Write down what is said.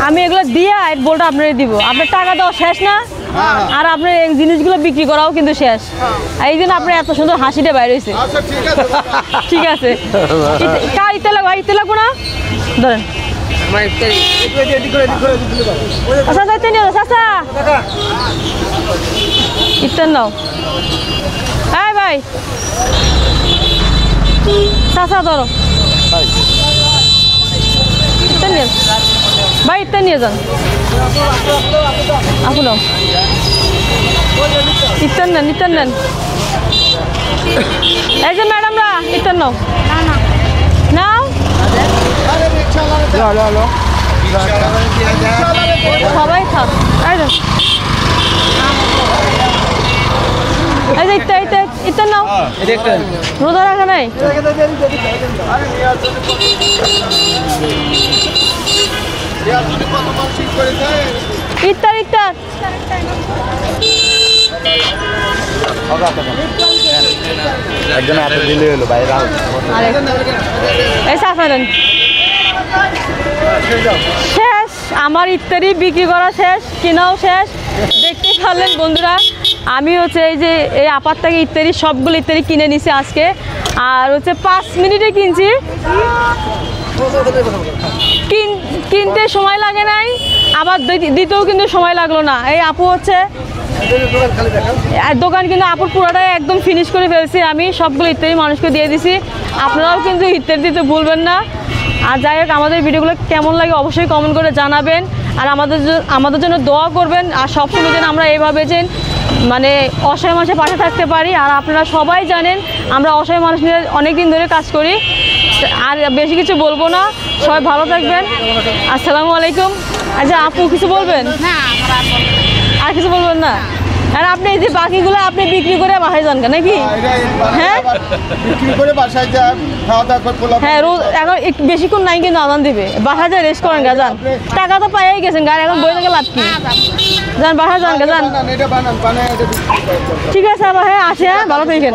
আমি এগুলো দিয়ে বলটা আপনারই দিব। আপনার টাকা দেওয়া শেষ না, আর আপনার এই জিনিসগুলো বিক্রি করাও কিন্তু শেষ। এই জন্য আপনার এত সুন্দর হাসিটা বাইরে হয়েছে। ঠিক আছে, ইতে লাগবো, ইতে লাগবো না, ধরেন। ইত্যান নাও। হ্যাঁ ভাই, চাচা ধরো, ইত্যান নিয়ে ভাই, ইত্যান নিয়ে যান। আপু নাও, ইত্যান নেন, ইত্যান নেন। এই যে ম্যাডামরা ইত্যান নাও, নাও সবাই থাক। এই যে ইত্যান নাও, রোজা রাখা নাই। ইত্যার ইত্যার শেষ, আমার ইত্যাদি বিক্রি করা শেষ, কেনাও শেষ। দেখতে পারলেন বন্ধুরা, আমি হচ্ছে এই যে এই আপার থেকে ইত্যাদি সবগুলো ইত্যাদি কিনে নিছি আজকে। আর হচ্ছে 5 মিনিটে কিনছি, কিনতে সময় লাগে নাই, আবার দিতেও কিন্তু সময় লাগলো না। এই আপু হচ্ছে দোকান কিন্তু আপুর পুরোটাই একদম ফিনিশ করে ফেলছি। আমি সবগুলো ইত্যাদি মানুষকে দিয়ে দিছি। আপনারাও কিন্তু ইত্যাদি দিতে ভুলবেন না। আর যাই হোক, আমাদের ভিডিওগুলো কেমন লাগে অবশ্যই কমেন্ট করে জানাবেন। আর আমাদের জন্য দোয়া করবেন। আর সবসময় যেন আমরা এইভাবে যে মানে অসহায় মানুষের পাশে থাকতে পারি। আর আপনারা সবাই জানেন আমরা অসহায় মানুষ নিয়ে অনেক দিন ধরে কাজ করি। আর বেশি কিছু বলবো না, সবাই ভালো থাকবেন। আসসালামু আলাইকুম। আচ্ছা আপু কিছু বলবেন? আর কিছু বলবেন না? আর আপনি এই যে বাকিগুলো আপনি বিক্রি করে বাসায় যান নাকি? হ্যাঁ, হ্যাঁ, রোজ এখন বেশিক্ষণ নাই কিন্তু আদান দিবে, বাসায় যায় রেস্ট করেন গা, যান। টাকা তো পাইয়াই গেছেন, গাড়ি এখন বই থেকে লাভ কি, যান বাসায় যান গা, যান। ঠিক আছে আবার, হ্যাঁ আসে, হ্যাঁ ভালো থাকেন।